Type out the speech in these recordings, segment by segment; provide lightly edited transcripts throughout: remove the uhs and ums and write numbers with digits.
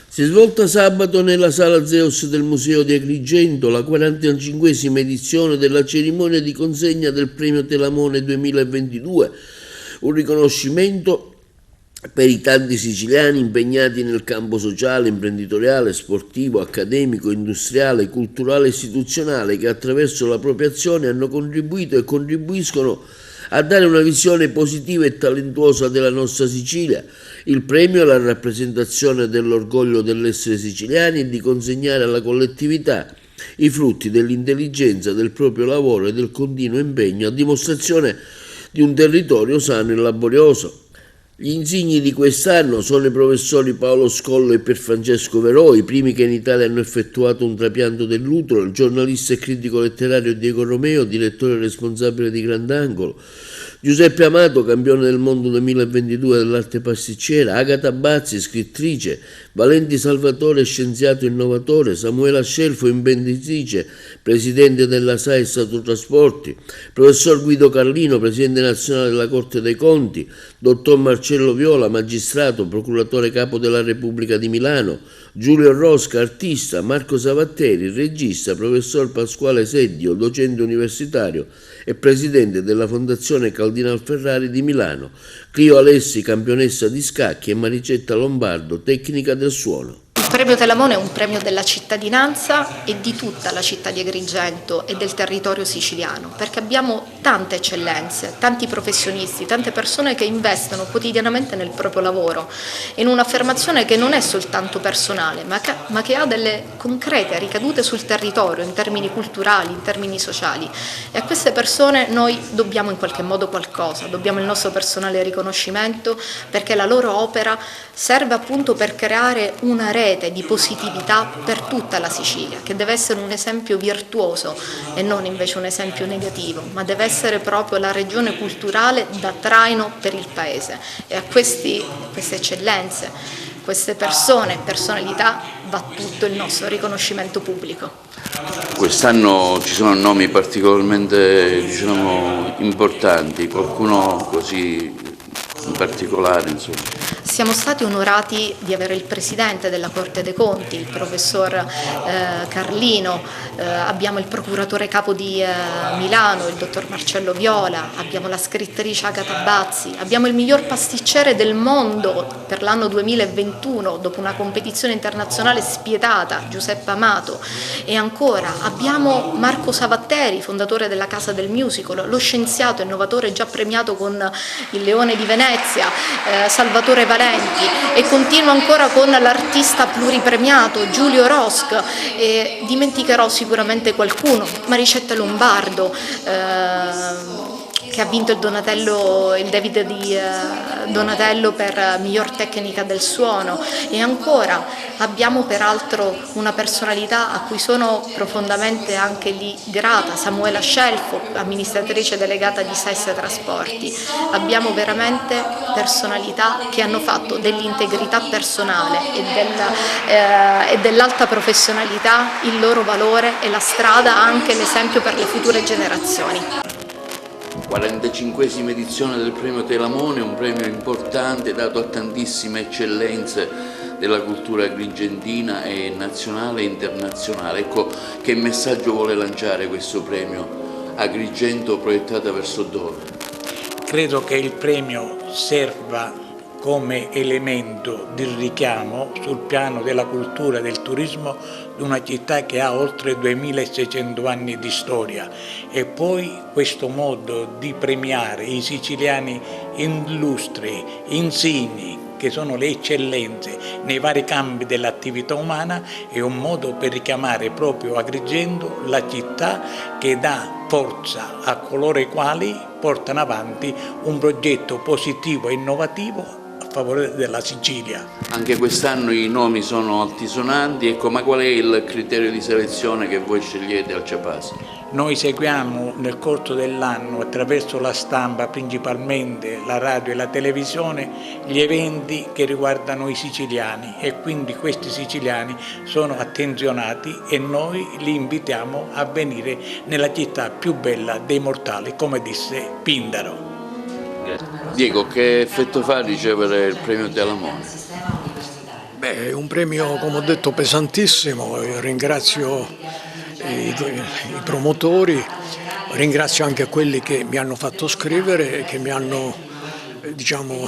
Si è svolta sabato nella Sala Zeus del Museo di Agrigento la 45esima edizione della cerimonia di consegna del Premio Telamone 2022, un riconoscimento per i tanti siciliani impegnati nel campo sociale, imprenditoriale, sportivo, accademico, industriale, culturale e istituzionale che attraverso la propria azione hanno contribuito e contribuiscono a dare una visione positiva e talentuosa della nostra Sicilia. Il premio è la rappresentazione dell'orgoglio dell'essere siciliani e di consegnare alla collettività i frutti dell'intelligenza, del proprio lavoro e del continuo impegno a dimostrazione di un territorio sano e laborioso. Gli insigni di quest'anno sono i professori Paolo Scollo e Pierfrancesco Verò, i primi che in Italia hanno effettuato un trapianto dell'utero, il giornalista e critico letterario Diego Romeo, direttore responsabile di Grandangolo, Giuseppe Amato, campione del mondo 2022 dell'arte pasticcera, Agata Bazzi, scrittrice, Valenti Salvatore, scienziato innovatore, Samuela Scelfo, imprenditrice, presidente della SAES Autotrasporti, professor Guido Carlino, presidente nazionale della Corte dei Conti, dottor Marcello Viola, magistrato, procuratore capo della Repubblica di Milano, Giulio Rosca, artista, Marco Savatteri, regista, professor Pasquale Seddio, docente universitario e presidente della Fondazione Cardinal Ferrari di Milano, Clio Alessi, campionessa di scacchi e Maricetta Lombardo, tecnica del suono. Il premio Telamone è un premio della cittadinanza e di tutta la città di Agrigento e del territorio siciliano, perché abbiamo tante eccellenze, tanti professionisti, tante persone che investono quotidianamente nel proprio lavoro, in un'affermazione che non è soltanto personale, ma che ha delle concrete ricadute sul territorio, in termini culturali, in termini sociali. E a queste persone noi dobbiamo in qualche modo qualcosa, dobbiamo il nostro personale riconoscimento, perché la loro opera serve appunto per creare una rete di positività per tutta la Sicilia, che deve essere un esempio virtuoso e non invece un esempio negativo, ma deve essere proprio la regione culturale da traino per il Paese. E a queste eccellenze, queste personalità, va tutto il nostro riconoscimento pubblico. Quest'anno ci sono nomi particolarmente, importanti, qualcuno così in particolare, insomma. Siamo stati onorati di avere il presidente della Corte dei Conti, il professor Carlino, abbiamo il procuratore capo di Milano, il dottor Marcello Viola, abbiamo la scrittrice Agata Bazzi, abbiamo il miglior pasticcere del mondo per l'anno 2021 dopo una competizione internazionale spietata, Giuseppe Amato, e ancora abbiamo Marco Savatteri, fondatore della Casa del Musical, lo scienziato innovatore già premiato con il Leone di Venezia, Salvatore Valenti, e continuo ancora con l'artista pluripremiato Giulio Rosca, e dimenticherò sicuramente qualcuno, Maricetta Lombardo, che ha vinto il David di Donatello per miglior tecnica del suono, e ancora abbiamo peraltro una personalità a cui sono profondamente anche lì grata, Samuela Scelfo, amministratrice delegata di SAES Trasporti. Abbiamo veramente personalità che hanno fatto dell'integrità personale e dell'alta professionalità il loro valore e la strada, anche l'esempio per le future generazioni. 45esima edizione del premio Telamone, un premio importante dato a tantissime eccellenze della cultura agrigentina e nazionale e internazionale. Ecco, che messaggio vuole lanciare questo premio Agrigento proiettata verso dove? Credo che il premio serva come elemento di richiamo sul piano della cultura e del turismo di una città che ha oltre 2600 anni di storia, e poi questo modo di premiare i siciliani illustri, insigni, che sono le eccellenze nei vari campi dell'attività umana, è un modo per richiamare proprio Agrigento, la città che dà forza a coloro i quali portano avanti un progetto positivo e innovativo a favore della Sicilia. Anche quest'anno i nomi sono altisonanti, ecco, ma qual è il criterio di selezione che voi scegliete al CEPAS? Noi seguiamo nel corso dell'anno, attraverso la stampa, principalmente la radio e la televisione, gli eventi che riguardano i siciliani, e quindi questi siciliani sono attenzionati e noi li invitiamo a venire nella città più bella dei mortali, come disse Pindaro. Diego, che effetto fa ricevere il premio Telamone? Beh, è un premio, come ho detto, pesantissimo. Io ringrazio i promotori, ringrazio anche quelli che mi hanno fatto scrivere e che mi hanno, diciamo,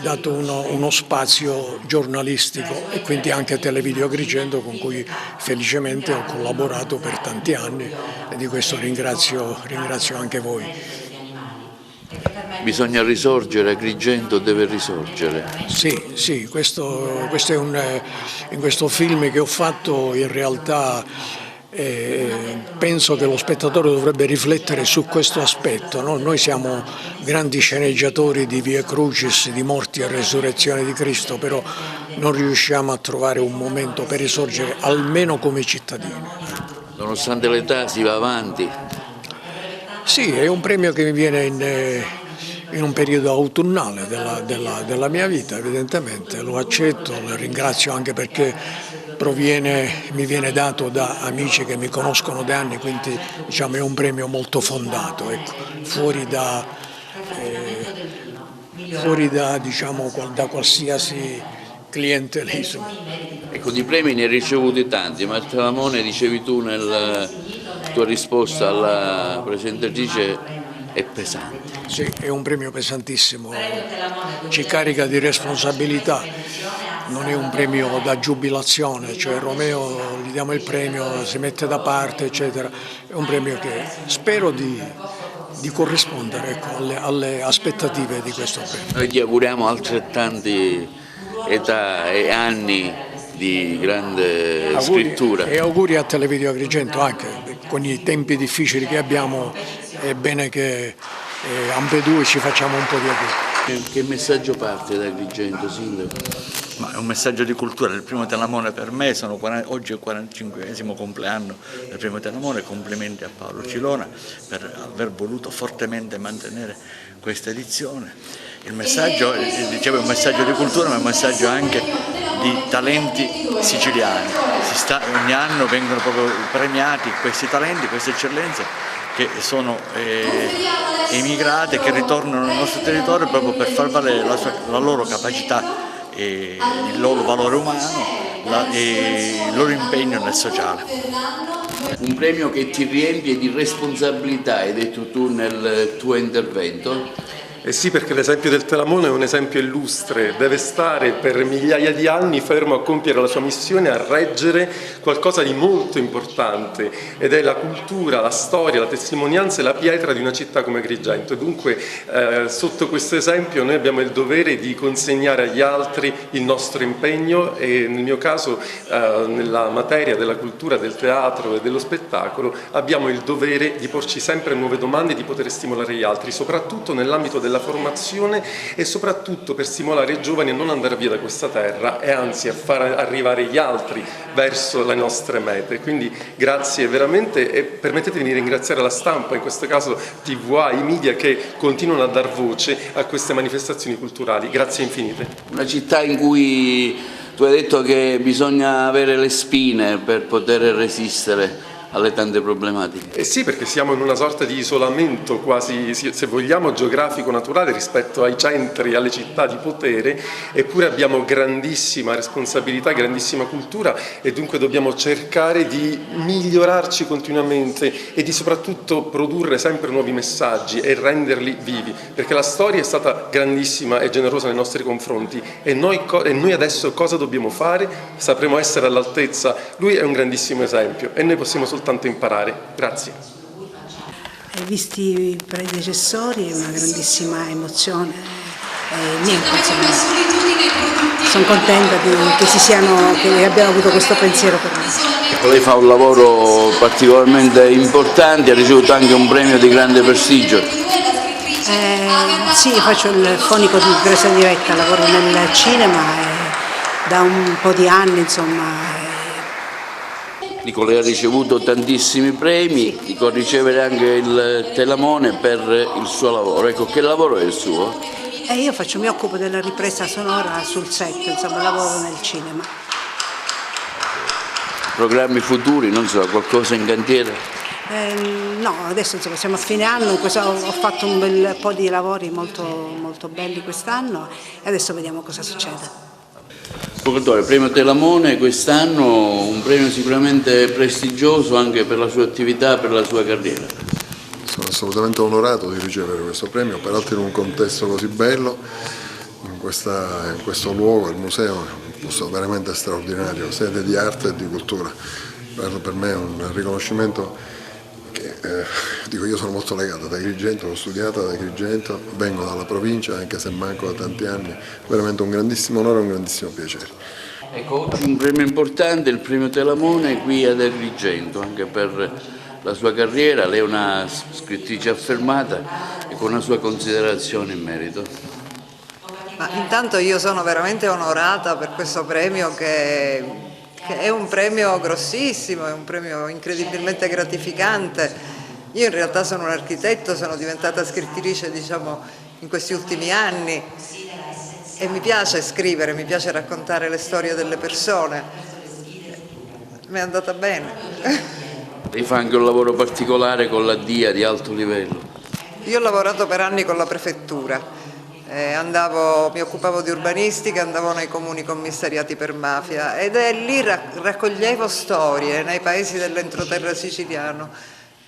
dato uno spazio giornalistico, e quindi anche a Televideo Agrigento, con cui felicemente ho collaborato per tanti anni, e di questo ringrazio anche voi. Bisogna risorgere, Agrigento deve risorgere. Sì, questo è in questo film che ho fatto in realtà penso che lo spettatore dovrebbe riflettere su questo aspetto, no? Noi siamo grandi sceneggiatori di Via Crucis, di morti e resurrezione di Cristo, però non riusciamo a trovare un momento per risorgere almeno come cittadini. Nonostante l'età si va avanti. Sì, è un premio che mi viene in un periodo autunnale della mia vita, evidentemente, lo accetto, lo ringrazio anche perché mi viene dato da amici che mi conoscono da anni, quindi diciamo, è un premio molto fondato, ecco, fuori da diciamo, da qualsiasi clientelismo. Ecco, di premi ne hai ricevuti tanti, ma il Telamone, dicevi tu nella tua risposta alla presentatrice, è pesante. Sì, è un premio pesantissimo, ci carica di responsabilità, non è un premio da giubilazione, cioè Romeo gli diamo il premio, si mette da parte, eccetera. È un premio che spero di corrispondere, ecco, alle aspettative di questo premio. Noi ti auguriamo altrettanti età e anni di grande scrittura. E auguri a Televideo Agrigento anche, con i tempi difficili che abbiamo, è bene che ambedue ci facciamo un po' di auguri. Che messaggio parte da Agrigento, Sindaco? Ma è un messaggio di cultura. Il primo Telamone per me, oggi è il 45esimo compleanno del primo Telamone, complimenti a Paolo Cilona per aver voluto fortemente mantenere questa edizione. Il messaggio, dicevo, è un messaggio di cultura, ma è un messaggio anche di talenti siciliani. Ogni anno vengono proprio premiati questi talenti, queste eccellenze che sono emigrate, che ritornano nel nostro territorio proprio per far valere la loro capacità, il loro valore umano e il loro impegno nel sociale. Un premio che ti riempie di responsabilità, hai detto tu nel tuo intervento. Eh sì, perché l'esempio del Telamone è un esempio illustre, deve stare per migliaia di anni fermo a compiere la sua missione, a reggere qualcosa di molto importante, ed è la cultura, la storia, la testimonianza e la pietra di una città come Agrigento. Dunque sotto questo esempio noi abbiamo il dovere di consegnare agli altri il nostro impegno, e nel mio caso nella materia della cultura, del teatro e dello spettacolo abbiamo il dovere di porci sempre nuove domande e di poter stimolare gli altri, soprattutto nell'ambito della formazione e soprattutto per stimolare i giovani a non andare via da questa terra e anzi a far arrivare gli altri verso le nostre mete. Quindi grazie veramente, e permettetemi di ringraziare la stampa, in questo caso TVA, i media che continuano a dar voce a queste manifestazioni culturali. Grazie infinite. Una città in cui tu hai detto che bisogna avere le spine per poter resistere alle tante problematiche. Sì, perché siamo in una sorta di isolamento quasi, se vogliamo, geografico-naturale rispetto ai centri, alle città di potere, eppure abbiamo grandissima responsabilità, grandissima cultura, e dunque dobbiamo cercare di migliorarci continuamente e di soprattutto produrre sempre nuovi messaggi e renderli vivi, perché la storia è stata grandissima e generosa nei nostri confronti, e noi adesso cosa dobbiamo fare? Sapremo essere all'altezza. Lui è un grandissimo esempio e noi possiamo soltanto imparare. Grazie. Visti i predecessori è una grandissima emozione. Niente, sono contenta che abbiamo avuto questo pensiero per me. Lei fa un lavoro particolarmente importante, ha ricevuto anche un premio di grande prestigio. Sì, faccio il fonico di presa diretta, lavoro nel cinema da un po' di anni, insomma. Dico, lei ha ricevuto tantissimi premi, dico, ricevere anche il Telamone per il suo lavoro. Ecco, che lavoro è il suo? Io mi occupo della ripresa sonora sul set, insomma, lavoro nel cinema. Programmi futuri, non so, qualcosa in cantiere? No, adesso insomma, siamo a fine anno, ho fatto un bel po' di lavori molto, molto belli quest'anno e adesso vediamo cosa succede. Procuratore, premio Telamone quest'anno, un premio sicuramente prestigioso anche per la sua attività, per la sua carriera. Sono assolutamente onorato di ricevere questo premio, peraltro in un contesto così bello, in questo luogo, il museo, un posto veramente straordinario, sede di arte e di cultura. Per me è un riconoscimento che, dico, io sono molto legato ad Agrigento, ho studiato ad Agrigento, vengo dalla provincia, anche se manco da tanti anni, veramente un grandissimo onore e un grandissimo piacere. Ecco, oggi un premio importante, il premio Telamone qui ad Agrigento, anche per la sua carriera. Lei è una scrittrice affermata e con una sua considerazione in merito. Ma intanto io sono veramente onorata per questo premio che è un premio grossissimo, è un premio incredibilmente gratificante. Io in realtà sono un architetto, sono diventata scrittrice, diciamo, in questi ultimi anni e mi piace scrivere, mi piace raccontare le storie delle persone. Mi è andata bene. Lei fa anche un lavoro particolare con la DIA di alto livello. Io ho lavorato per anni con la prefettura. Mi occupavo di urbanistica, andavo nei comuni commissariati per mafia ed lì raccoglievo storie nei paesi dell'entroterra siciliano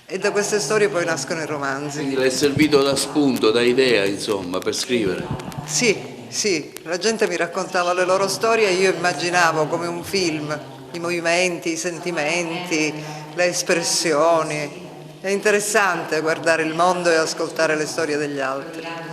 e da queste storie poi nascono i romanzi. Quindi le è servito da spunto, da idea, insomma, per scrivere? Sì, la gente mi raccontava le loro storie e io immaginavo come un film i movimenti, i sentimenti, le espressioni. È interessante guardare il mondo e ascoltare le storie degli altri.